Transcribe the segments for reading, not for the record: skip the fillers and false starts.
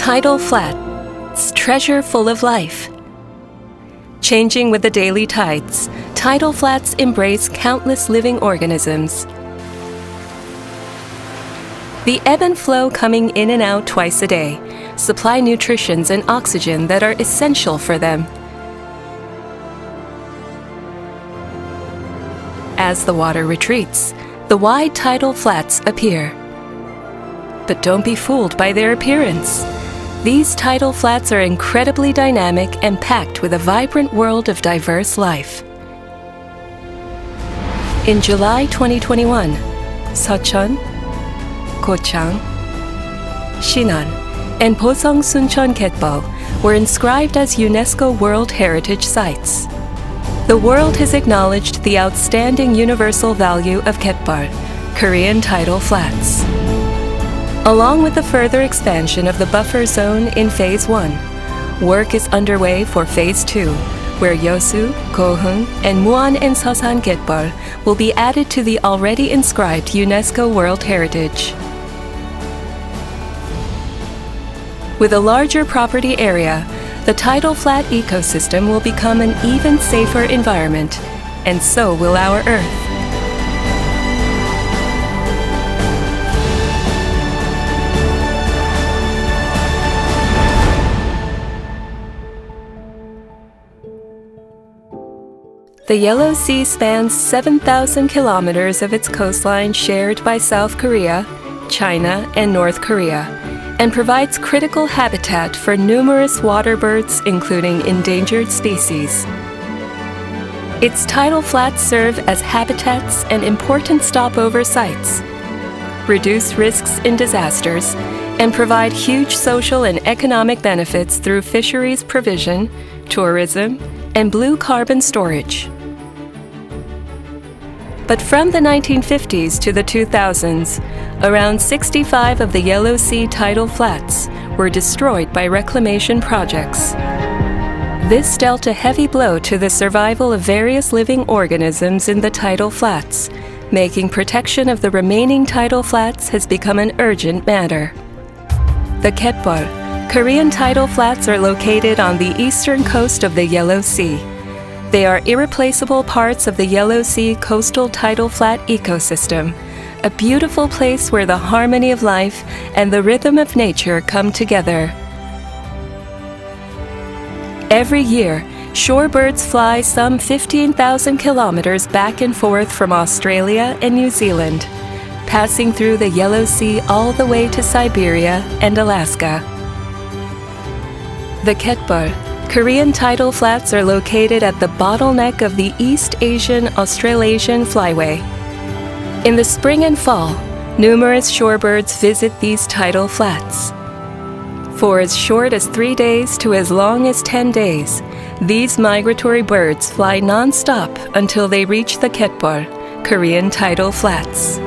Tidal Flats, treasure full of life. Changing with the daily tides, tidal flats embrace countless living organisms. The ebb and flow coming in and out twice a day supply nutrients and oxygen that are essential for them. As the water retreats, the wide tidal flats appear. But don't be fooled by their appearance. These tidal flats are incredibly dynamic and packed with a vibrant world of diverse life. In July 2021, Seocheon, Gochang, Sinan, and Bosong Suncheon Getbol were inscribed as UNESCO World Heritage Sites. The world has acknowledged the outstanding universal value of Getbol, Korean tidal flats. Along with the further expansion of the buffer zone in Phase 1, work is underway for Phase 2, where Yeosu, Goheung, and Muan and Seosan Getbol will be added to the already inscribed UNESCO World Heritage. With a larger property area, the tidal flat ecosystem will become an even safer environment, and so will our Earth. The Yellow Sea spans 7,000 kilometers of its coastline shared by South Korea, China, and North Korea, and provides critical habitat for numerous water birds, including endangered species. Its tidal flats serve as habitats and important stopover sites, reduce risks in disasters, and provide huge social and economic benefits through fisheries provision, tourism, and blue carbon storage. But from the 1950s to the 2000s, around 65 of the Yellow Sea tidal flats were destroyed by reclamation projects. This dealt a heavy blow to the survival of various living organisms in the tidal flats, making protection of the remaining tidal flats has become an urgent matter. The Getbol, Korean tidal flats are located on the eastern coast of the Yellow Sea. They are irreplaceable parts of the Yellow Sea coastal tidal flat ecosystem, a beautiful place where the harmony of life and the rhythm of nature come together. Every year, shorebirds fly some 15,000 kilometers back and forth from Australia and New Zealand, passing through the Yellow Sea all the way to Siberia and Alaska. The Getbol, Korean tidal flats are located at the bottleneck of the East Asian Australasian Flyway. In the spring and fall, numerous shorebirds visit these tidal flats. For as short as 3 days to as long as 10 days, these migratory birds fly non-stop until they reach the Getbol, Korean tidal flats.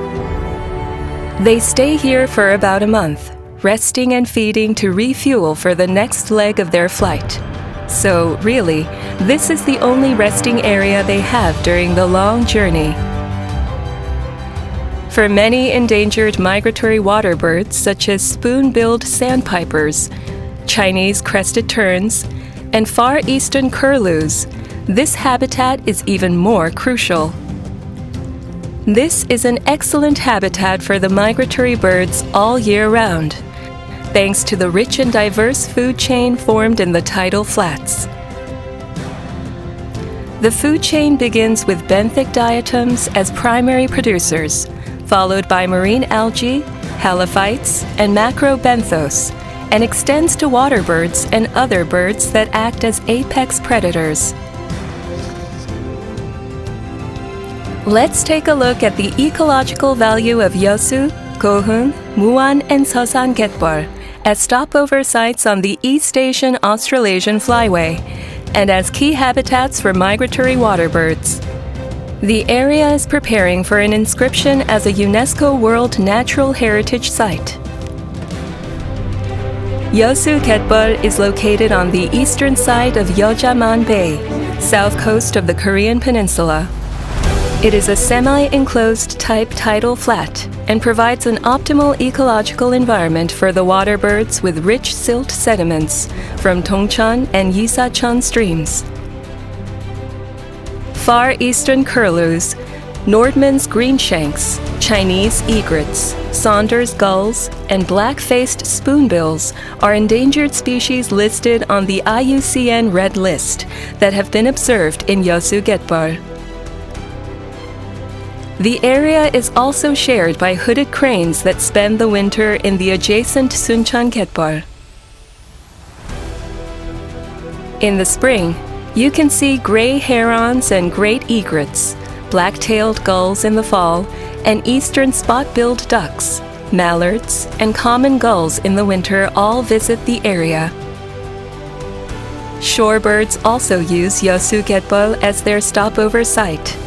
They stay here for about a month, resting and feeding to refuel for the next leg of their flight. So, really, this is the only resting area they have during the long journey. For many endangered migratory water birds, such as spoon-billed sandpipers, Chinese crested terns, and Far Eastern curlews, this habitat is even more crucial. This is an excellent habitat for the migratory birds all year round, thanks to the rich and diverse food chain formed in the tidal flats. The food chain begins with benthic diatoms as primary producers, followed by marine algae, halophytes, and macrobenthos, and extends to water birds and other birds that act as apex predators. Let's take a look at the ecological value of Yeosu, Goheung, Muan, and Seosan Getbol as stopover sites on the East Asian Australasian Flyway and as key habitats for migratory water birds. The area is preparing for an inscription as a UNESCO World Natural Heritage Site. Yeosu Getbol is located on the eastern side of Yeojaman Bay, south coast of the Korean Peninsula. It is a semi-enclosed type tidal flat and provides an optimal ecological environment for the water birds with rich silt sediments from Dongcheon and Yisacheon streams. Far Eastern curlews, Nordmann's greenshanks, Chinese egrets, Saunders gulls, and black-faced spoonbills are endangered species listed on the IUCN Red List that have been observed in Yeosu Getbol. The area is also shared by hooded cranes that spend the winter in the adjacent Suncheon Getbol. In the spring, you can see gray herons and great egrets, black-tailed gulls in the fall, and eastern spot-billed ducks, mallards, and common gulls in the winter all visit the area. Shorebirds also use Yeosu Getbol as their stopover site.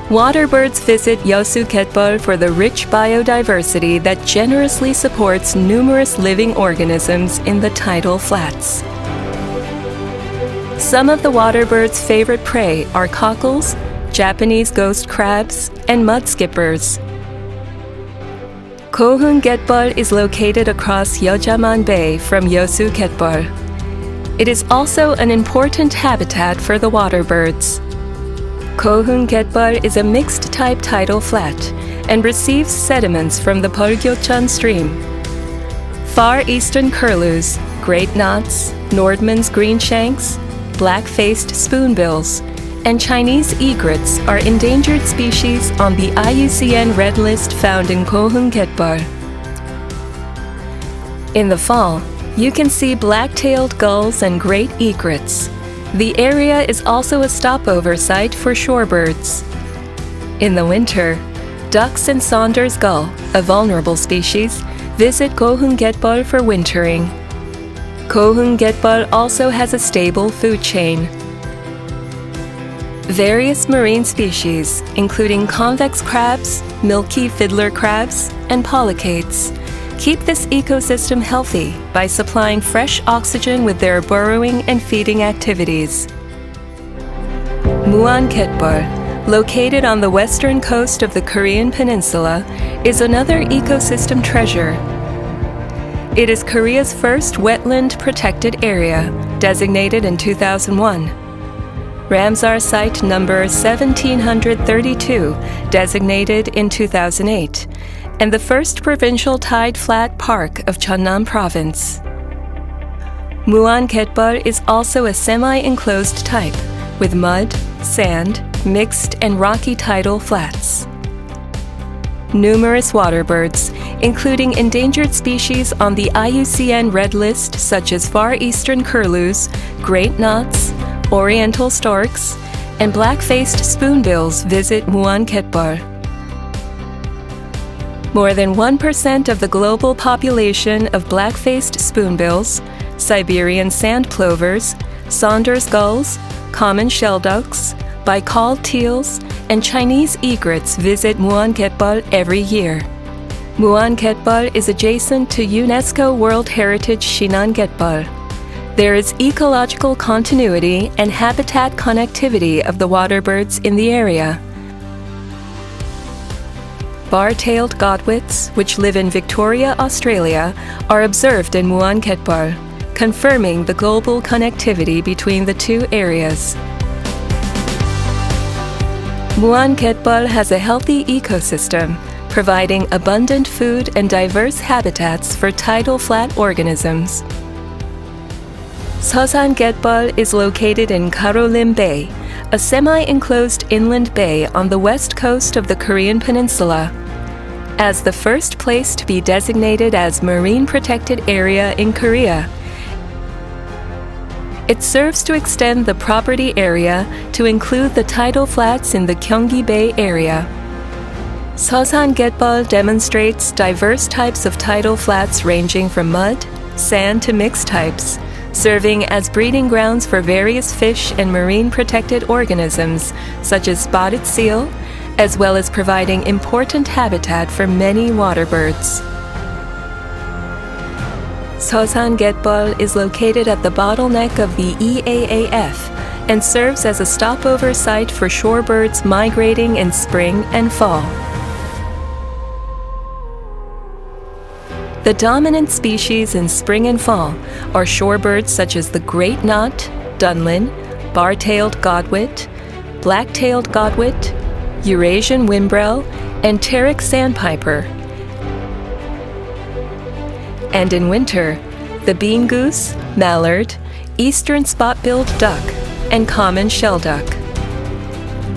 Waterbirds visit Yeosu Getbol for the rich biodiversity that generously supports numerous living organisms in the tidal flats. Some of the waterbirds' favorite prey are cockles, Japanese ghost crabs, and mudskippers. Kohun Getbol is located across Yeojaman Bay from Yeosu Getbol. It is also an important habitat for the waterbirds. Kohun Getbol is a mixed-type tidal flat and receives sediments from the Polgyocheon stream. Far Eastern curlews, great knots, Nordmann's greenshanks, black-faced spoonbills, and Chinese egrets are endangered species on the IUCN Red List found in Kohun Getbol. In the fall, you can see black-tailed gulls and great egrets. The area is also a stopover site for shorebirds. In the winter, ducks and Saunders gull, a vulnerable species, visit Kohun Getbol for wintering. Kohun Getbol also has a stable food chain. Various marine species, including convex crabs, milky fiddler crabs, and polychaetes, keep this ecosystem healthy by supplying fresh oxygen with their burrowing and feeding activities. Muan Getbol, located on the western coast of the Korean peninsula, is another ecosystem treasure. It is Korea's first wetland protected area, designated in 2001. Ramsar Site number 1732, designated in 2008, and the first provincial tide flat park of Jeonnam Province. Muan Getbol is also a semi-enclosed type, with mud, sand, mixed and rocky tidal flats. Numerous waterbirds, including endangered species on the IUCN Red List such as Far Eastern curlews, great knots, oriental storks, and black-faced spoonbills visit Muan Getbol. More than 1% of the global population of black-faced spoonbills, Siberian sand plovers, Saunders gulls, common shelducks, Baikal teals, and Chinese egrets visit Muan Getbol every year. Muan Getbol is adjacent to UNESCO World Heritage Shinan Getbol. There is ecological continuity and habitat connectivity of the waterbirds in the area. Bar-tailed godwits, which live in Victoria, Australia, are observed in Muan Getbol, confirming the global connectivity between the two areas. Muan Getbol has a healthy ecosystem, providing abundant food and diverse habitats for tidal flat organisms. Seosan Getbol is located in Garolim Bay, a semi-enclosed inland bay on the west coast of the Korean peninsula. As the first place to be designated as Marine Protected Area in Korea, it serves to extend the property area to include the tidal flats in the Gyeonggi Bay area. Seosan Getbol demonstrates diverse types of tidal flats ranging from mud, sand to mixed types, serving as breeding grounds for various fish and marine protected organisms such as spotted seal, as well as providing important habitat for many waterbirds. Seosan Getbol is located at the bottleneck of the EAAF and serves as a stopover site for shorebirds migrating in spring and fall. The dominant species in spring and fall are shorebirds such as the great knot, dunlin, bar-tailed godwit, black-tailed godwit, Eurasian whimbrel, and pteric sandpiper. And in winter, the bean goose, mallard, eastern spot-billed duck, and common shelduck.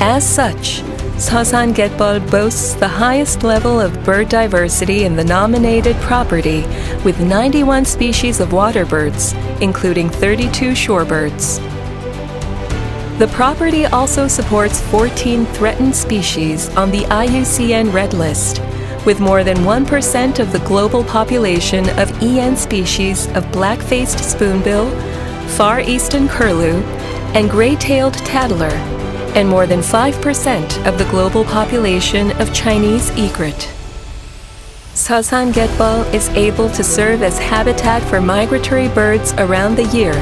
As such, Seosan Getbol boasts the highest level of bird diversity in the nominated property, with 91 species of waterbirds, including 32 shorebirds. The property also supports 14 threatened species on the IUCN Red List, with more than 1% of the global population of EN species of black-faced spoonbill, far eastern curlew, and gray-tailed tattler, and more than 5% of the global population of Chinese egret. Seosan Getbol is able to serve as habitat for migratory birds around the year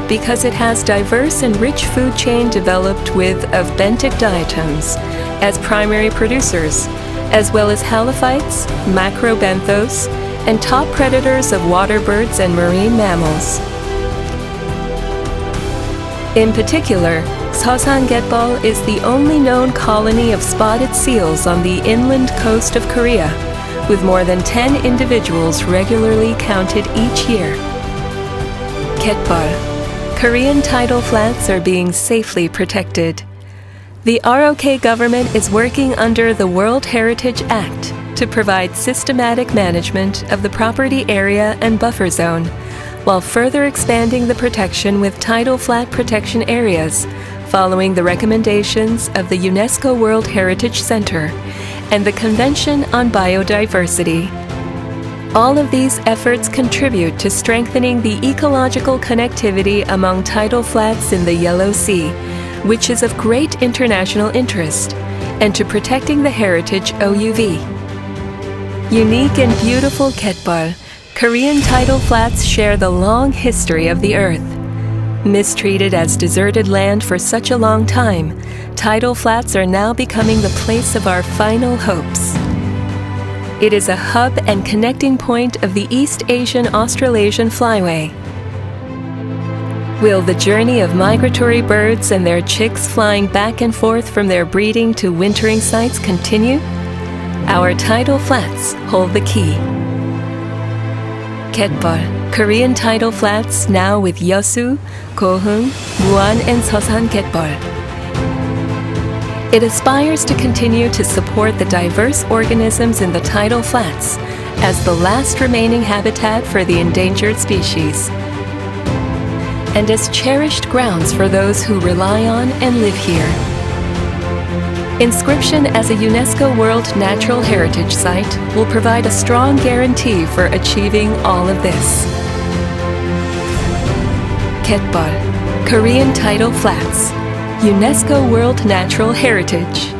because it has diverse and rich food chain developed with of benthic diatoms as primary producers, as well as halophytes, macrobenthos, and top predators of water birds and marine mammals. In particular, Seosan Getbol is the only known colony of spotted seals on the inland coast of Korea, with more than 10 individuals regularly counted each year. Getbol. Korean tidal flats are being safely protected. The ROK government is working under the World Heritage Act to provide systematic management of the property area and buffer zone, while further expanding the protection with tidal flat protection areas, following the recommendations of the UNESCO World Heritage Center and the Convention on Biodiversity. All of these efforts contribute to strengthening the ecological connectivity among tidal flats in the Yellow Sea, which is of great international interest, and to protecting the heritage OUV. Unique and beautiful Getbol, Korean tidal flats share the long history of the Earth. Mistreated as deserted land for such a long time, tidal flats are now becoming the place of our final hopes. It is a hub and connecting point of the East Asian-Australasian flyway. Will the journey of migratory birds and their chicks flying back and forth from their breeding to wintering sites continue? Our tidal flats hold the key. Getbol, Korean tidal flats now with Yeosu, Goheung, Muan, and Seosan Getbol. It aspires to continue to support the diverse organisms in the tidal flats as the last remaining habitat for the endangered species, and as cherished grounds for those who rely on and live here. Inscription as a UNESCO World Natural Heritage Site will provide a strong guarantee for achieving all of this. Getbol, Korean tidal flats, UNESCO World Natural Heritage.